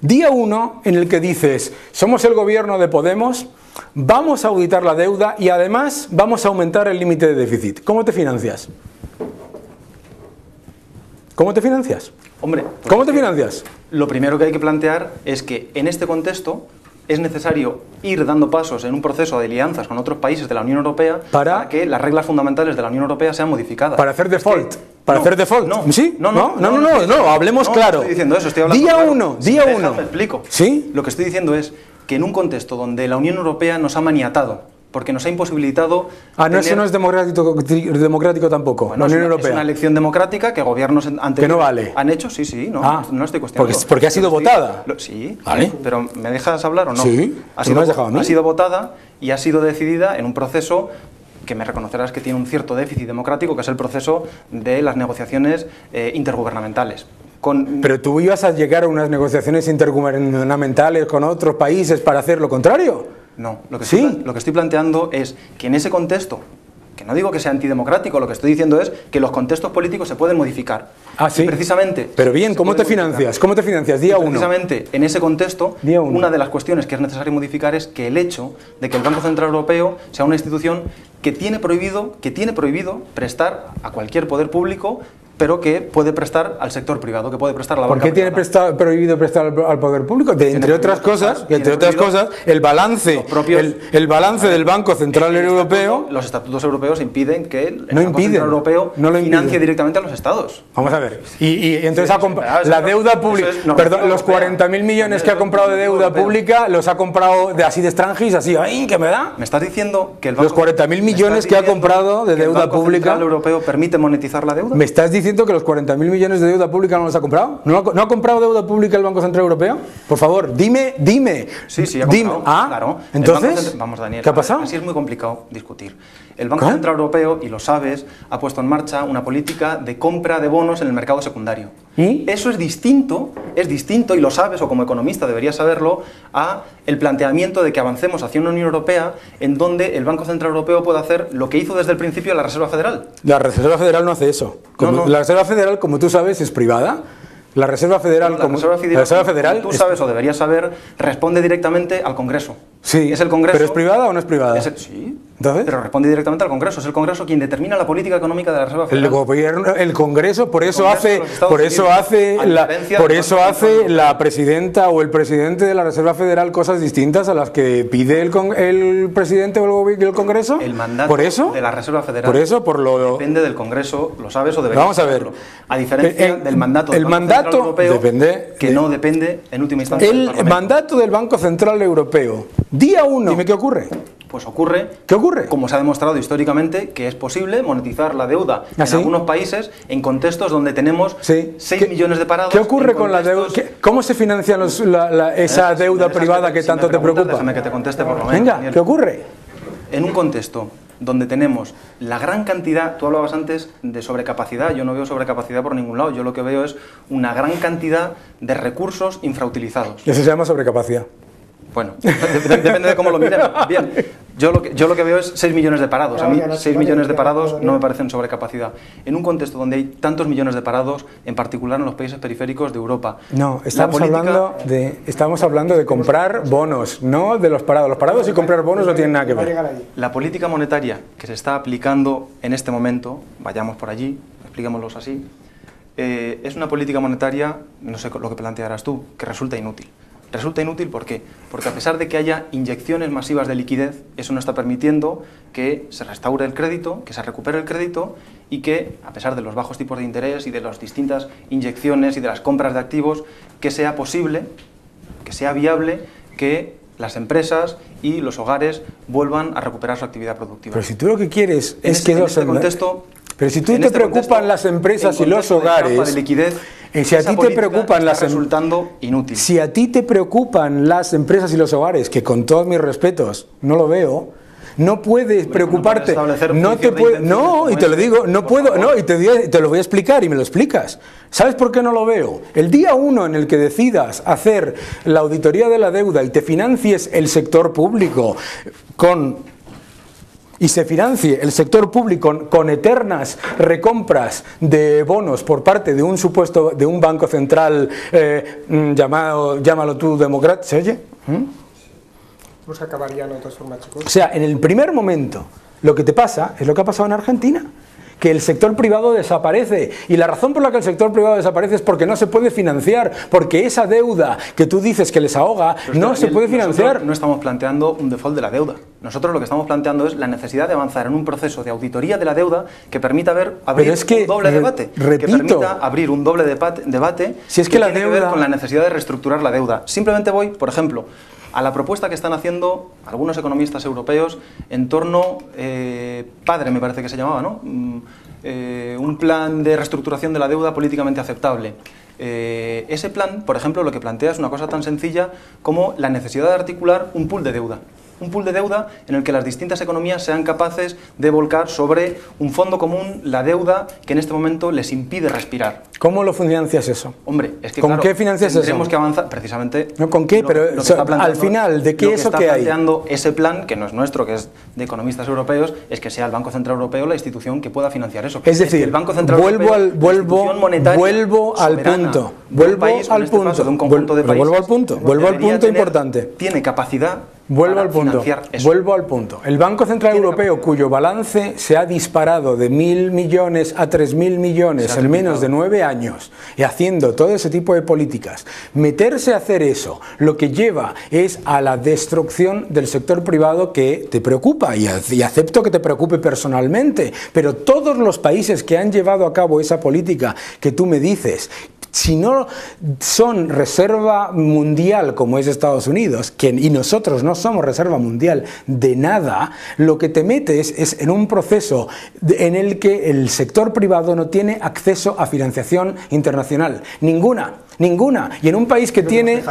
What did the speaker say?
Día 1 en el que dices, somos el gobierno de Podemos, vamos a auditar la deuda y además vamos a aumentar el límite de déficit. ¿Cómo te financias? ¿Cómo te financias? Hombre, ¿cómo te financias? Lo primero que hay que plantear es que en este contexto es necesario ir dando pasos en un proceso de alianzas con otros países de la Unión Europea para que las reglas fundamentales de la Unión Europea sean modificadas. Para hacer default. ¿Para hacer default? No, ¿Sí? No, hablemos claro. No estoy diciendo eso, estoy hablando Día claro. 1, día 1. Me explico. ¿Sí? Lo que estoy diciendo es que en un contexto donde la Unión Europea nos ha maniatado, porque nos ha imposibilitado... eso no es democrático tampoco, bueno, la Unión Europea. Es una elección democrática que gobiernos anteriores que no vale. Han hecho, sí, no estoy cuestionando. Porque ha sido votada. Sí, ¿vale? Pero ¿me dejas hablar o no? Sí, ha sido votada y ha sido decidida en un proceso que me reconocerás que tiene un cierto déficit democrático, que es el proceso de las negociaciones intergubernamentales. Pero tú ibas a llegar a unas negociaciones intergubernamentales con otros países para hacer lo contrario. No, lo que estoy planteando es que en ese contexto, que no digo que sea antidemocrático, lo que estoy diciendo es que los contextos políticos se pueden modificar. Ah, sí. Y precisamente... Pero bien, ¿cómo te financias? ¿Cómo te financias? Día 1. Precisamente en ese contexto, una de las cuestiones que es necesario modificar es que el hecho de que el Banco Central Europeo sea una institución que tiene prohibido prestar a cualquier poder público, pero que puede prestar al sector privado, que puede prestar a la banca privada. ¿Por qué tiene prohibido prestar al poder público? Entre otras cosas, el balance del Banco Central Europeo... Los estatutos europeos impiden que el Banco Central Europeo financie directamente a los estados. Vamos a ver. Y entonces la deuda pública... Perdón, los 40.000 millones que ha comprado de deuda pública los ha comprado así de extranjis, así, ¡ay, qué me da! Me estás diciendo que el Banco... Los 40.000 millones que ha comprado de deuda pública... ¿El Banco Central Europeo permite monetizar la deuda? ¿Me estás diciendo que los 40.000 millones de deuda pública no los ha comprado? ¿No ha comprado deuda pública el Banco Central Europeo? Por favor, dime. Sí, ha comprado. Claro. Entonces, vamos, Daniel, ¿qué ha pasado? Así es muy complicado discutir. El Banco Central Europeo, y lo sabes, ha puesto en marcha una política de compra de bonos en el mercado secundario. ¿Y? Eso es distinto, y lo sabes, o como economista deberías saberlo, a el planteamiento de que avancemos hacia una Unión Europea en donde el Banco Central Europeo puede hacer lo que hizo desde el principio la Reserva Federal. La Reserva Federal no hace eso. La Reserva Federal, como tú sabes, es privada. La Reserva Federal, como tú sabes o deberías saber, responde directamente al Congreso. Sí, ¿Es el Congreso? ¿Pero es privada o no es privada? Sí, ¿entonces? Pero responde directamente al Congreso. Es el Congreso quien determina la política económica de la Reserva Federal. El Congreso, por eso hace la presidenta o el presidente de la Reserva Federal cosas distintas a las que pide el presidente o el Congreso. El mandato de la Reserva Federal depende del Congreso, lo sabes o deberías saberlo. A diferencia del mandato del Banco Central Europeo, que no depende en última instancia del Parlamento. El mandato del Banco Central Europeo, día 1. Dime qué ocurre. Pues ocurre, como se ha demostrado históricamente, que es posible monetizar la deuda en algunos países en contextos donde tenemos 6 millones de parados. ¿Qué ocurre con la deuda? ¿Cómo se financia esa deuda privada que tanto te preocupa? Déjame que te conteste por lo menos. Venga, Daniel. ¿qué ocurre? En un contexto donde tenemos la gran cantidad, tú hablabas antes de sobrecapacidad, yo no veo sobrecapacidad por ningún lado, yo lo que veo es una gran cantidad de recursos infrautilizados. Eso se llama sobrecapacidad. Bueno, depende de cómo lo miremos. Bien, yo lo que veo es 6 millones de parados. A mí 6 millones de parados no me parecen sobrecapacidad. En un contexto donde hay tantos millones de parados, en particular en los países periféricos de Europa. No, estamos hablando de comprar bonos, no de los parados. Los parados y comprar bonos no tienen nada que ver. La política monetaria que se está aplicando en este momento, vayamos por allí, expliquémoslo así, es una política monetaria, no sé lo que plantearás tú, que resulta inútil. Resulta inútil, ¿por qué? Porque a pesar de que haya inyecciones masivas de liquidez, eso no está permitiendo que se restaure el crédito, que se recupere el crédito y que, a pesar de los bajos tipos de interés y de las distintas inyecciones y de las compras de activos, que sea posible, que sea viable que las empresas y los hogares vuelvan a recuperar su actividad productiva. Pero si tú lo que quieres es que... Pero si tú te preocupan las empresas y los hogares... Si a ti te preocupan resultando inútil. Si a ti te preocupan las empresas y los hogares, que con todos mis respetos no lo veo, no puedes preocuparte. Y te lo digo, no puedo, no, y te lo voy a explicar y me lo explicas. ¿Sabes por qué no lo veo? El día 1 en el que decidas hacer la auditoría de la deuda y te financies el sector público con y se financie el sector público con eternas recompras de bonos por parte de un supuesto, de un banco central llámalo tú democrático, ¿se oye? Pues acabarían de todas formas, chicos. O sea, en el primer momento lo que te pasa es lo que ha pasado en Argentina, que el sector privado desaparece, y la razón por la que el sector privado desaparece es porque no se puede financiar, porque esa deuda que tú dices que les ahoga no se puede financiar. No estamos planteando un default de la deuda. Nosotros lo que estamos planteando es la necesidad de avanzar en un proceso de auditoría de la deuda que permita abrir un doble debate, que permita abrir un doble debate si es que la tiene deuda... que ver con la necesidad de reestructurar la deuda. Simplemente voy, por ejemplo, a la propuesta que están haciendo algunos economistas europeos en torno, PADRE me parece que se llamaba, ¿no? Un plan de reestructuración de la deuda políticamente aceptable. Ese plan, por ejemplo, lo que plantea es una cosa tan sencilla como la necesidad de articular un pool de deuda. Un pool de deuda en el que las distintas economías sean capaces de volcar sobre un fondo común la deuda que en este momento les impide respirar. ¿Cómo lo financias eso? Hombre, es que ¿Con claro, qué financias eso? Tendremos que avanzar, precisamente... No, ¿con qué? Pero al final, ¿de qué eso que hay? Lo que está planteando ese plan, que no es nuestro, que es de economistas europeos, es que sea el Banco Central Europeo la institución que pueda financiar eso. Es decir, el Banco Central Europeo, vuelvo al punto. Vuelvo al punto importante. Tiene capacidad. Vuelvo al punto. El Banco Central Europeo, cuyo balance se ha disparado de 1.000 millones a 3.000 millones en menos de 9 años, y haciendo todo ese tipo de políticas, meterse a hacer eso, lo que lleva es a la destrucción del sector privado que te preocupa, y acepto que te preocupe personalmente, pero todos los países que han llevado a cabo esa política que tú me dices, si no son reserva mundial como es Estados Unidos, y nosotros no somos reserva mundial de nada, lo que te metes es en un proceso en el que el sector privado no tiene acceso a financiación internacional. Ninguna. Y en un país que tiene...